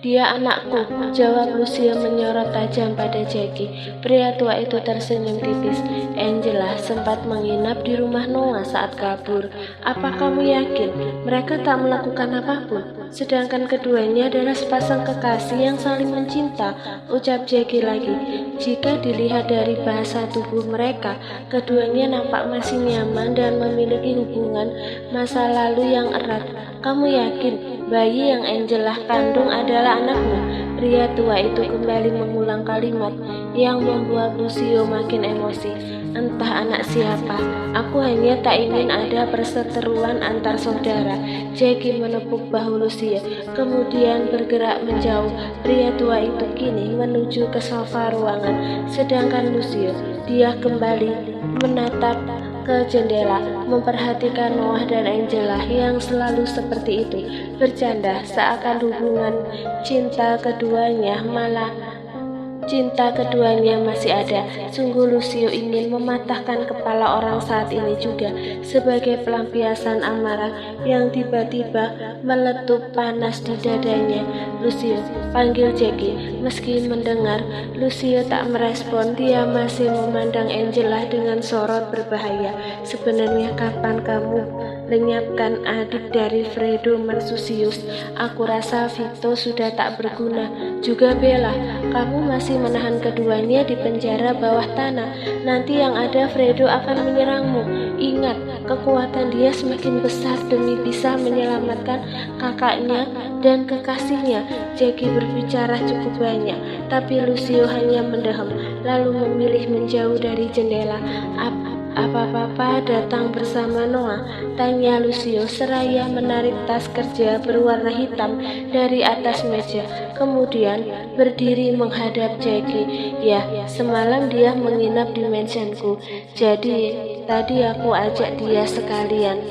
Dia anakku, jawab Lucio menyorot tajam pada Jackie. Pria tua itu tersenyum tipis. Angela sempat menginap di rumah Noah saat kabur. Apa kamu yakin mereka tak melakukan apapun? Sedangkan keduanya adalah sepasang kekasih yang saling mencinta, ucap Jackie lagi. Jika dilihat dari bahasa tubuh mereka, keduanya nampak masih nyaman dan memiliki hubungan masa lalu yang erat. Kamu yakin bayi yang Angela kandung adalah anakmu? Pria tua itu kembali mengulang kalimat yang membuat Lucio makin emosi. Entah anak siapa, aku hanya tak ingin ada perseteruan antar saudara. Jackie menepuk bahu Lucio, kemudian bergerak menjauh. Pria tua itu kini menuju ke sofa ruangan, sedangkan Lucio, dia kembali menatap ke jendela, memperhatikan Noah dan Angela yang selalu seperti itu, bercanda seakan hubungan cinta keduanya masih ada. Sungguh Lucio ingin mematahkan kepala orang saat ini juga, sebagai pelampiasan amarah yang tiba-tiba meletup panas di dadanya. Lucio, panggil Jackie. Meski mendengar Lucio tak merespon, dia masih memandang Angela dengan sorot berbahaya. Sebenarnya kapan kamu lenyapkan adik dari Fredo Mercutius? Aku rasa Vito sudah tak berguna. Juga Bella, kamu masih menahan keduanya di penjara bawah tanah. Nanti yang ada Fredo akan menyerangmu. Ingat, kekuatan dia semakin besar demi bisa menyelamatkan kakaknya dan kekasihnya. Jackie berbicara cukup banyak, tapi Lucio hanya mendehem, lalu memilih menjauh dari jendela. Apa papa datang bersama Noah? Tanya Lucio seraya menarik tas kerja berwarna hitam dari atas meja, kemudian berdiri menghadap Jackie. Ya, semalam dia menginap di mansionku, jadi tadi aku ajak dia sekalian.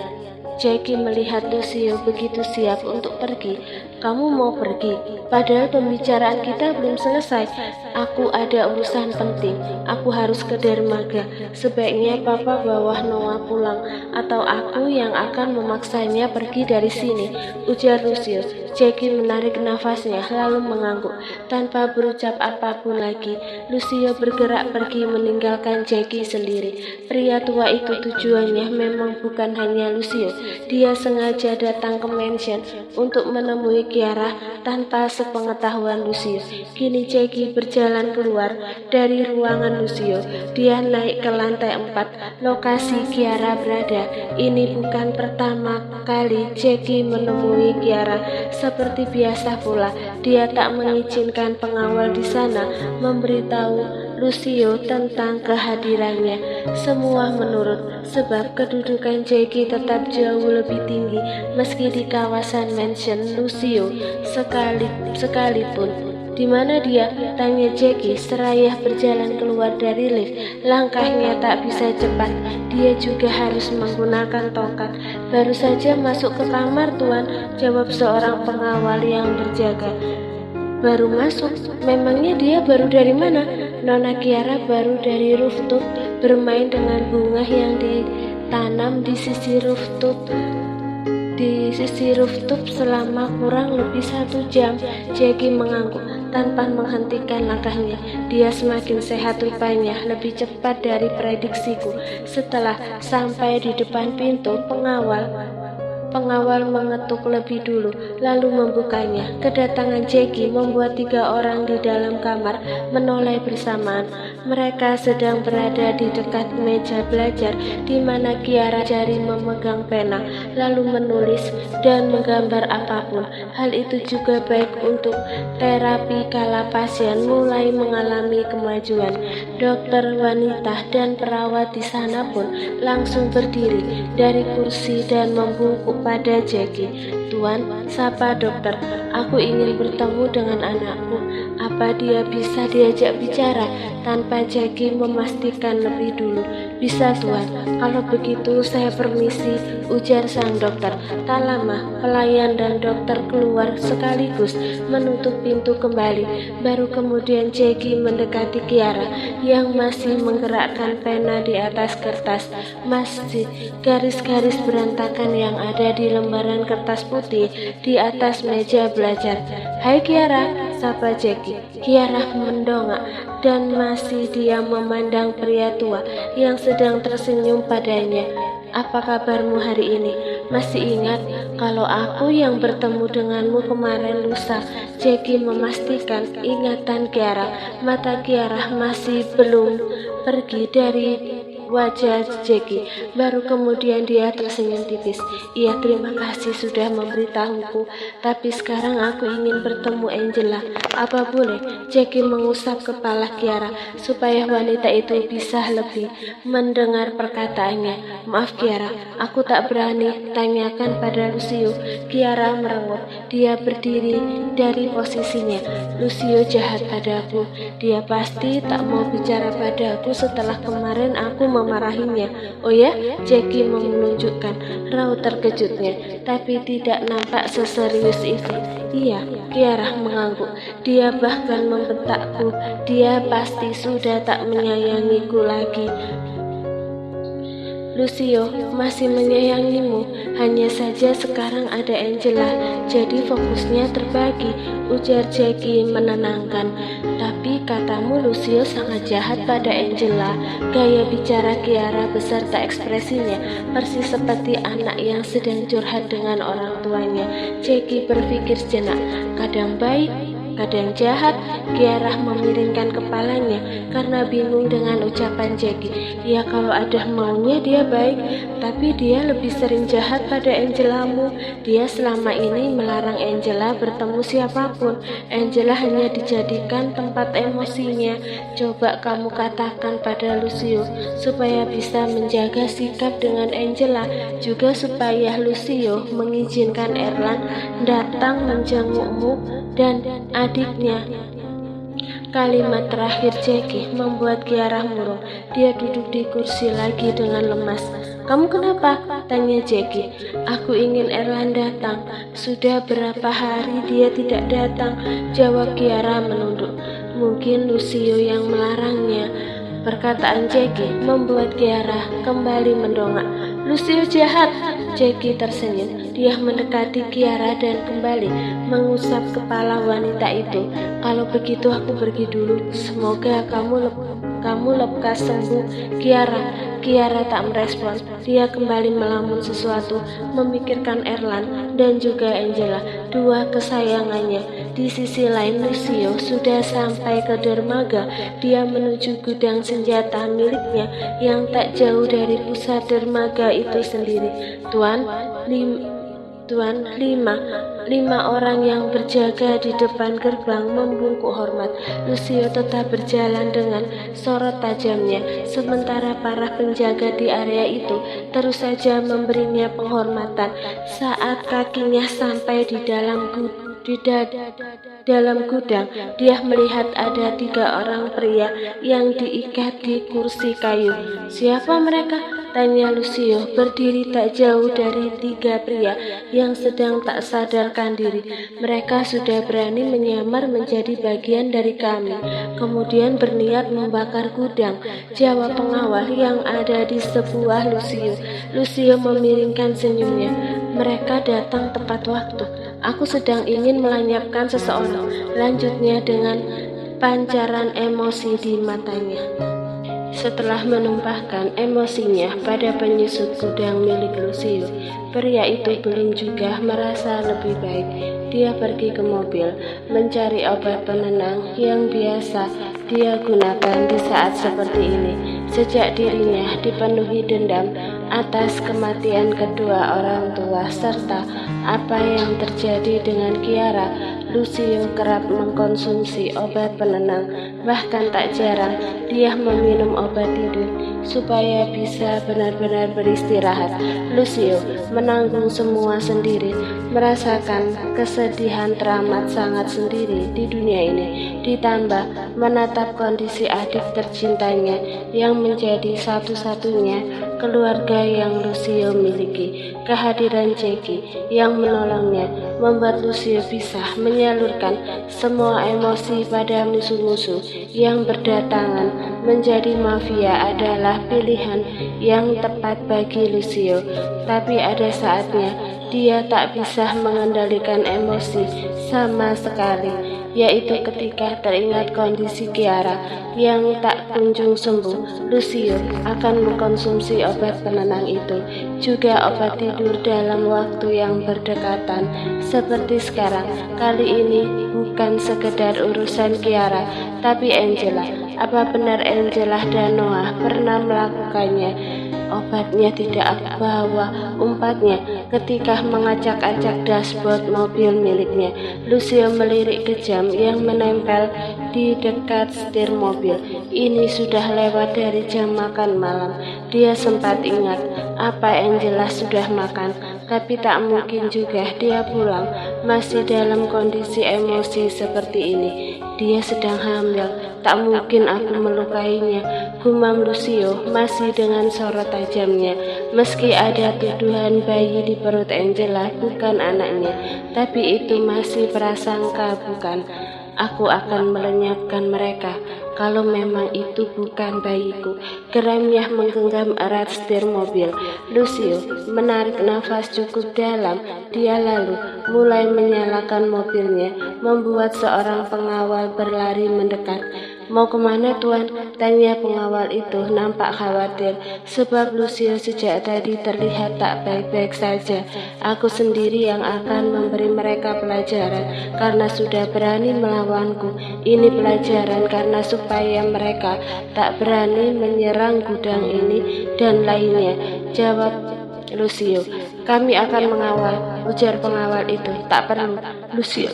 Jackie melihat Lucio begitu siap untuk pergi. Kamu mau pergi? Padahal pembicaraan kita belum selesai. Aku ada urusan penting. Aku harus ke dermaga. Sebaiknya papa bawa Noah pulang, atau aku yang akan memaksanya pergi dari sini, ujar Lucio. Jackie menarik nafasnya lalu mengangguk. Tanpa berucap apapun lagi, Lucio bergerak pergi meninggalkan Jackie sendiri. Pria tua itu tujuannya memang bukan hanya Lucio. Dia sengaja datang ke mansion untuk menemui Kiara tanpa sepengetahuan Lucio. Kini Jackie berjalan keluar dari ruangan Lucio. Dia naik ke lantai 4, lokasi Kiara berada. Ini bukan pertama kali Jackie menemui Kiara. Seperti biasa pula, dia tak mengizinkan pengawal di sana memberitahu Lucio tentang kehadirannya. Semua menurut, sebab kedudukan Jackie tetap jauh lebih tinggi meski di kawasan mansion Lucio sekalipun. Di mana dia? Tanya Jackie seraya berjalan keluar dari lift. Langkahnya tak bisa cepat. Dia juga harus menggunakan tongkat. Baru saja masuk ke kamar, Tuan, jawab seorang pengawal yang berjaga. Baru masuk? Memangnya dia baru dari mana? Nona Kiara baru dari rooftop, bermain dengan bunga yang ditanam di sisi rooftop selama kurang lebih 1 jam. Jackie mengangguk tanpa menghentikan langkahnya. Dia semakin sehat rupanya, lebih cepat dari prediksiku. Setelah sampai di depan pintu, Pengawal mengetuk lebih dulu, lalu membukanya. Kedatangan Jackie membuat 3 orang di dalam kamar menoleh bersamaan. Mereka sedang berada di dekat meja belajar, di mana Kiara jari memegang pena, lalu menulis dan menggambar apapun. Hal itu juga baik untuk terapi kala pasien mulai mengalami kemajuan. Dokter wanita dan perawat di sana pun langsung berdiri dari kursi dan membungkuk pada Jackie. Tuan, sapa dokter. Aku ingin bertemu dengan anakku. Apa dia bisa diajak bicara? Tanpa Jackie memastikan lebih dulu. Bisa, Tuan. Kalau begitu saya permisi, ujar sang dokter. Tak lama, pelayan dan dokter keluar sekaligus menutup pintu kembali. Baru kemudian Jackie mendekati Kiara yang masih menggerakkan pena di atas kertas. Masih garis-garis berantakan yang ada di lembaran kertas putih putih di atas meja belajar. "Hai Kiara," sapa Jackie. Kiara mendongak dan masih diam memandang pria tua yang sedang tersenyum padanya. "Apa kabarmu hari ini? Masih ingat kalau aku yang bertemu denganmu kemarin lusa?" Jackie memastikan ingatan Kiara. Mata Kiara masih belum pergi dari wajah Jackie. Baru kemudian dia tersenyum tipis. "Iya, terima kasih sudah memberitahuku. Tapi sekarang aku ingin bertemu Angela. Apa boleh?" Jackie mengusap kepala Kiara supaya wanita itu bisa lebih mendengar perkataannya. "Maaf Kiara, aku tak berani tanyakan pada Lucio." Kiara merengut. Dia berdiri dari posisinya. "Lucio jahat padaku. Dia pasti tak mau bicara padaku setelah kemarin aku memarahinya." "Oh ya?" Jackie menunjukkan raut terkejutnya, tapi tidak nampak seserius itu. "Iya," Kiara mengangguk. "Dia bahkan membentakku. Dia pasti sudah tak menyayangiku lagi." "Lucio masih menyayangimu, hanya saja sekarang ada Angela, jadi fokusnya terbagi," ujar Jackie menenangkan. "Tapi katamu Lucio sangat jahat pada Angela." Gaya bicara Kiara beserta ekspresinya persis seperti anak yang sedang curhat dengan orang tuanya. Jackie berpikir sejenak, kadang baik, kadang jahat. Kiara memiringkan kepalanya karena bingung dengan ucapan Jackie. Ya kalau ada maunya dia baik, tapi dia lebih sering jahat pada Angelamu. Dia selama ini melarang Angela bertemu siapapun. Angela hanya dijadikan tempat emosinya. Coba kamu katakan pada Lucio supaya bisa menjaga sikap dengan Angela, juga supaya Lucio mengizinkan Erland datang menjengukmu dan adiknya. Kalimat terakhir Jackie membuat Kiara murung. Dia duduk di kursi lagi dengan lemas. "Kamu kenapa?" tanya Jackie. "Aku ingin Erland datang. Sudah berapa hari dia tidak datang," jawab Kiara menunduk. "Mungkin Lucio yang melarangnya." Perkataan Jackie membuat Kiara kembali mendongak. "Lucio jahat!" Jackie tersenyum. Dia mendekati Kiara dan kembali mengusap kepala wanita itu. "Kalau begitu aku pergi dulu. Semoga kamu lekas sembuh, Kiara." Kiara tak merespon. Dia kembali melamun sesuatu, memikirkan Erland dan juga Angela, dua kesayangannya. Di sisi lain, Lucio sudah sampai ke dermaga. Dia menuju gudang senjata miliknya yang tak jauh dari pusat dermaga itu sendiri. Tuan, lima orang yang berjaga di depan gerbang membungkuk hormat. Lucio tetap berjalan dengan sorot tajamnya, sementara para penjaga di area itu terus saja memberinya penghormatan. Saat kakinya sampai di dalam gudang, dia melihat ada 3 orang pria yang diikat di kursi kayu. "Siapa mereka?" tanya Lucio, berdiri tak jauh dari 3 pria yang sedang tak sadarkan diri. "Mereka sudah berani menyamar menjadi bagian dari kami, kemudian berniat membakar gudang," jawab pengawal yang ada di sebelah Lucio. Lucio memiringkan senyumnya. "Mereka datang tepat waktu. Aku sedang ingin melenyapkan seseorang," lanjutnya dengan pancaran emosi di matanya. Setelah menumpahkan emosinya pada penyusup gudang milik Lucio, pria itu belum juga merasa lebih baik. Dia pergi ke mobil, mencari obat penenang yang biasa dia gunakan di saat seperti ini. Sejak dirinya dipenuhi dendam atas kematian kedua orang tua serta apa yang terjadi dengan Kiara, Lucio kerap mengkonsumsi obat penenang. Bahkan tak jarang dia meminum obat tidur supaya bisa benar-benar beristirahat. Lucio menanggung semua sendiri, merasakan kesedihan teramat sangat sendiri di dunia ini, ditambah menatap kondisi adik tercintanya yang menjadi satu-satunya keluarga yang Lucio miliki. Kehadiran Jackie yang menolongnya membuat Lucio bisa menyalurkan semua emosi pada musuh-musuh yang berdatangan. Menjadi mafia adalah pilihan yang tepat bagi Lucio, tapi ada saatnya dia tak bisa mengendalikan emosi sama sekali, yaitu ketika teringat kondisi Kiara yang tak kunjung sembuh. Lucio akan mengkonsumsi obat penenang itu, juga obat tidur dalam waktu yang berdekatan. Seperti sekarang, kali ini bukan sekedar urusan Kiara, tapi Angela. Apa benar Angela dan Noah pernah melakukannya? Obatnya tidak aku bawa, umpatnya ketika mengacak-acak dashboard mobil miliknya. Lucio melirik ke jam yang menempel di dekat setir mobil. Ini sudah lewat dari jam makan malam. Dia sempat ingat apa Angela sudah makan, tapi tak mungkin juga dia pulang masih dalam kondisi emosi seperti ini. Dia sedang hamil. Tak mungkin aku melukainya, gumam Lucio masih dengan sorot tajamnya. Meski ada tuduhan bayi di perut Angela bukan anaknya, tapi itu masih prasangka bukan. Aku akan melenyapkan mereka kalau memang itu bukan bayiku. Geramnya menggenggam erat setir mobil. Lucio menarik nafas cukup dalam. Dia lalu mulai menyalakan mobilnya, membuat seorang pengawal berlari mendekat. Mau kemana tuan? Tanya pengawal itu nampak khawatir, sebab Lucio sejak tadi terlihat tak baik-baik saja. Aku sendiri yang akan memberi mereka pelajaran karena sudah berani melawanku. Ini pelajaran karena supaya mereka tak berani menyerang gudang ini dan lainnya, jawab Lucio. Kami akan mengawal, ujar pengawal itu. Tak perlu. Lucio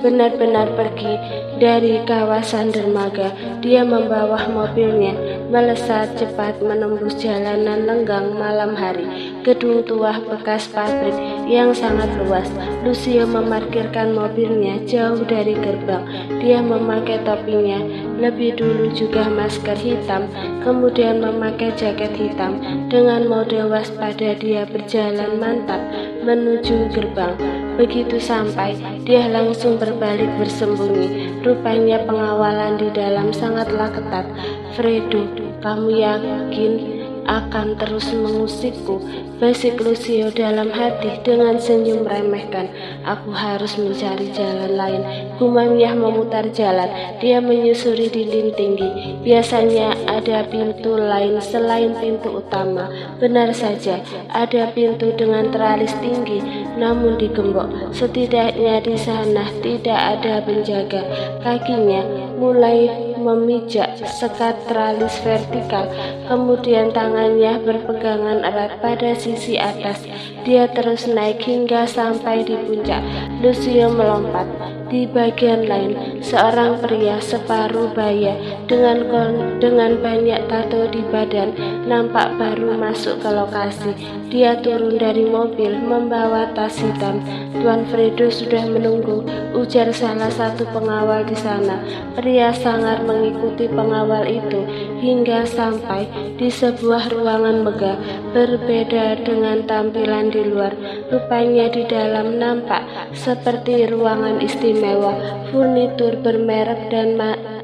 benar-benar pergi dari kawasan dermaga. Dia membawa mobilnya melesat cepat menembus jalanan lenggang malam hari. Gedung tua bekas pabrik yang sangat luas. Lucio memarkirkan mobilnya jauh dari gerbang. Dia memakai topinya, lebih dulu juga masker hitam, kemudian memakai jaket hitam. Dengan mode waspada dia berjalan mantap menuju gerbang. Begitu sampai, dia langsung berbalik bersembunyi. Rupanya pengawalan di dalam sangatlah ketat. Fredo, kamu yakin akan terus mengusikku? Basik Lucio dalam hati dengan senyum meremehkan. Aku harus mencari jalan lain. Gumamnya memutar jalan. Dia menyusuri dinding tinggi. Biasanya ada pintu lain selain pintu utama. Benar saja, ada pintu dengan teralis tinggi, namun digembok. Setidaknya di sana tidak ada penjaga. Kakinya mulai memijak sekat teralis vertikal, kemudian tangannya berpegangan erat pada sisi atas. Dia terus naik hingga sampai di puncak. Lucio melompat. Di bagian lain, seorang pria separuh baya dengan banyak tato di badan nampak baru masuk ke lokasi. Dia turun dari mobil membawa tas hitam. Tuan Fredo sudah menunggu, ujar salah satu pengawal di sana. Pria sangar mengikuti pengawal itu hingga sampai di sebuah ruangan megah, berbeda dengan tampilan di luar. Rupanya di dalam nampak seperti ruangan istimewa, furnitur bermerek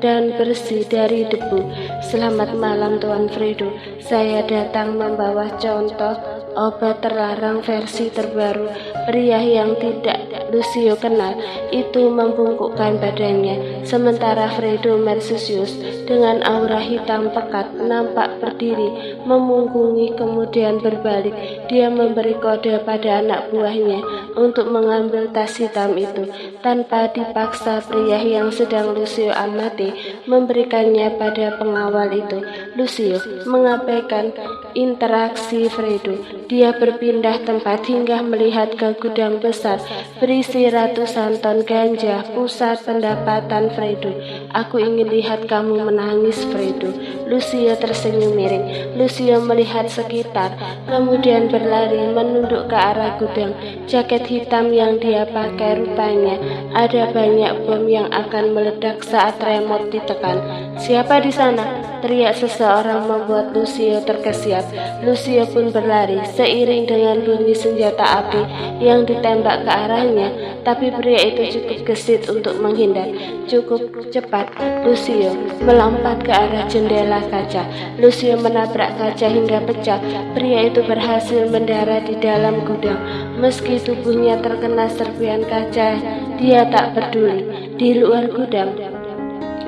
dan bersih dari debu. Selamat malam Tuan Fredo, saya datang membawa contoh obat terlarang versi terbaru. Pria yang tidak Lucio kenal itu membungkukkan badannya, sementara Fredo Mercutius dengan aura hitam pekat nampak berdiri memunggungi kemudian berbalik. Dia memberi kode pada anak buahnya untuk mengambil tas hitam itu. Tanpa dipaksa, pria yang sedang Lucio amati memberikannya pada pengawal itu. Lucio mengabaikan interaksi Fredo. Dia berpindah tempat hingga melihat ke gudang besar berisi ratusan ton ganja, pusat pendapatan Fredo. Aku ingin lihat kamu menangis, Fredo. Lucio tersenyum miring. Lucio melihat sekitar, kemudian berlari menunduk ke arah gudang. Jaket hitam yang dia pakai rupanya ada banyak bom yang akan meledak saat remote ditekan. "Siapa di sana?" teriak seseorang membuat Lucio terkesiap. Lucio pun berlari seiring dengan bunyi senjata api yang ditembak ke arahnya, tapi pria itu cukup gesit untuk menghindar. Cukup cepat, Lucio melompat ke arah jendela kaca. Lucio menabrak kaca hingga pecah. Pria itu berhasil mendarat di dalam gudang. Meski tubuhnya terkena serpian kaca, dia tak peduli. Di luar gudang,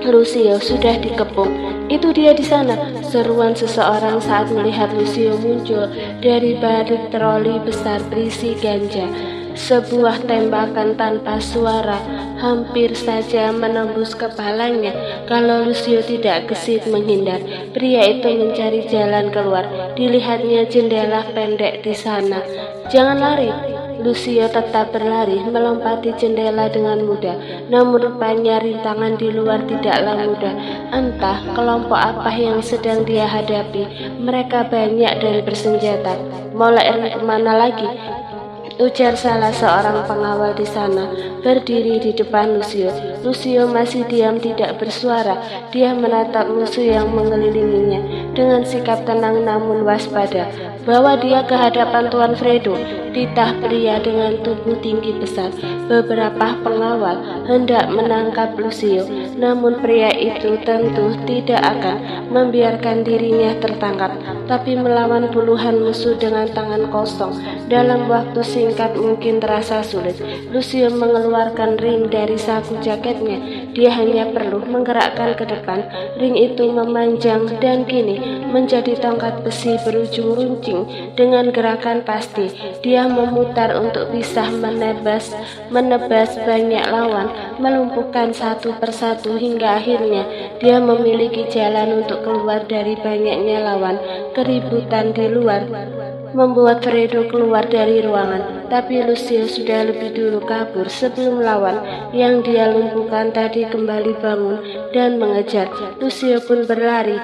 Lucio sudah dikepung. "Itu dia di sana!" seruan seseorang saat melihat Lucio muncul dari balik troli besar berisi ganja. Sebuah tembakan tanpa suara hampir saja menembus kepalanya kalau Lucio tidak gesit menghindar. Pria itu mencari jalan keluar. Dilihatnya jendela pendek di sana. "Jangan lari!" Lucio tetap berlari, melompati jendela dengan mudah. Namun rupanya rintangan di luar tidaklah mudah. Entah kelompok apa yang sedang dia hadapi. Mereka banyak dan bersenjata. "Mau lari kemana lagi?" ujar salah seorang pengawal di sana, berdiri di depan Lucio. Lucio masih diam, tidak bersuara. Dia menatap musuh yang mengelilinginya dengan sikap tenang namun waspada. "Bawa dia ke hadapan Tuan Fredo," titah pria dengan tubuh tinggi besar. Beberapa pengawal hendak menangkap Lucio, namun pria itu tentu tidak akan membiarkan dirinya tertangkap. Tapi melawan puluhan musuh dengan tangan kosong dalam waktu singkat mungkin terasa sulit. Lucio mengeluarkan ring dari saku jaketnya. Dia hanya perlu menggerakkan ke depan. Ring itu memanjang dan kini menjadi tongkat besi berujung runcing. Dengan gerakan pasti, dia memutar untuk bisa menebas banyak lawan, melumpuhkan satu persatu hingga akhirnya dia memiliki jalan untuk keluar dari banyaknya lawan. Keributan di luar membuat Fredo keluar dari ruangan, tapi Lucio sudah lebih dulu kabur sebelum lawan yang dia lumpuhkan tadi kembali bangun dan mengejar. Lucio pun berlari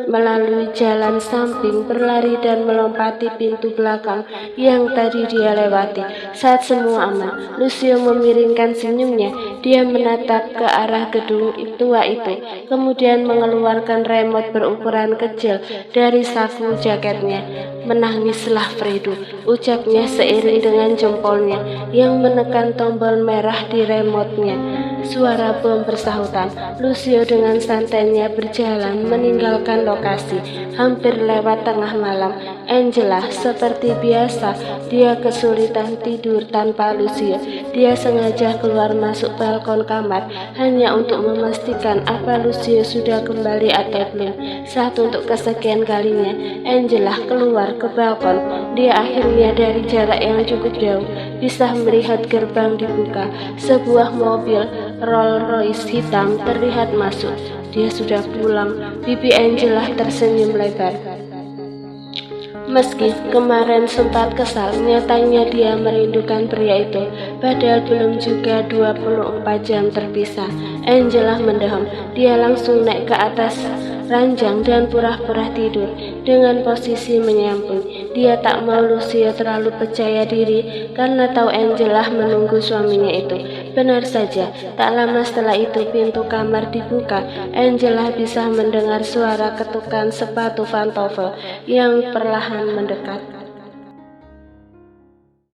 melalui jalan samping, berlari dan melompati pintu belakang yang tadi dia lewati. Saat semua aman, Lucio memiringkan senyumnya. Dia menatap ke arah gedung tua itu, kemudian mengeluarkan remote berukuran kecil dari saku jaketnya. "Menangislah Fredo," ucapnya seiring dengan jempolnya yang menekan tombol merah di remote-nya. Suara bom bersahutan. Lucio dengan santainya berjalan meninggalkan lokasi. Hampir lewat tengah malam. Angela seperti biasa, dia kesulitan tidur tanpa Lucio. Dia sengaja keluar masuk balkon kamar hanya untuk memastikan apa Lucio sudah kembali atau belum. Saat untuk kesekian kalinya Angela keluar ke balkon, dia akhirnya dari jarak yang cukup jauh bisa melihat gerbang dibuka. Sebuah mobil Rolls Royce hitam terlihat masuk. Dia sudah pulang. Bibi Angela tersenyum lebar. Meski kemarin sempat kesal, nyatanya dia merindukan pria itu. Padahal belum juga 24 jam terpisah. Angela mendeham. Dia langsung naik ke atas ranjang dan pura-pura tidur dengan posisi menyamping. Dia tak mau Lucio terlalu percaya diri karena tahu Angela menunggu suaminya itu. Benar saja, tak lama setelah itu pintu kamar dibuka. Angela bisa mendengar suara ketukan sepatu pantofel yang perlahan mendekat.